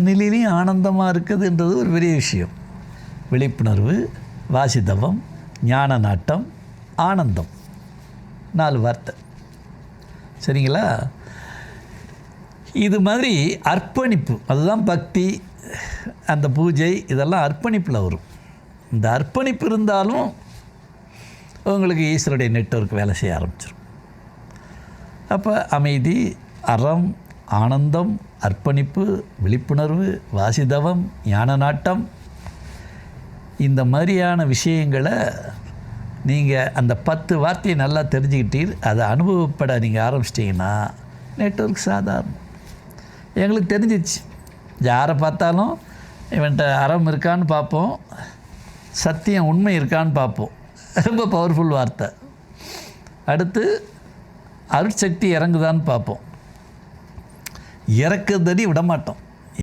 நிலையிலையும் ஆனந்தமாக இருக்குதுன்றது ஒரு பெரிய விஷயம். விழிப்புணர்வு, வாசித்தவம், ஞான நாட்டம், ஆனந்தம், 4 வார்த்தை. சரிங்களா? இது மாதிரி அர்ப்பணிப்பு, அதுதான் பக்தி, அந்த பூஜை, இதெல்லாம் அர்ப்பணிப்பில் வரும். இந்த அர்ப்பணிப்பு இருந்தாலும் உங்களுக்கு ஈஸ்வருடைய நெட்வொர்க் வேலை செய்ய ஆரம்பிச்சிடும். அப்போ அமைதி, அறம், ஆனந்தம், அர்ப்பணிப்பு, விழிப்புணர்வு, வாசிதவம், ஞான நாட்டம், இந்த மாதிரியான விஷயங்களை நீங்கள் அந்த 10 வார்த்தையை நல்லா தெரிஞ்சுக்கிட்டீர், அதை அனுபவப்பட நீங்கள் ஆரம்பிச்சிட்டிங்கன்னா நெட்வொர்க் சாதாரணம். எங்களுக்கு தெரிஞ்சிச்சு, யாரை பார்த்தாலும் இவன்கிட்ட அறம் இருக்கான்னு பார்ப்போம், சத்தியம் உண்மை இருக்கான்னு பார்ப்போம். ரொம்ப பவர்ஃபுல் வார்த்தை. அடுத்து அருட்சக்தி இறங்குதான்னு பார்ப்போம். இறக்குதடி விடமாட்டோம்.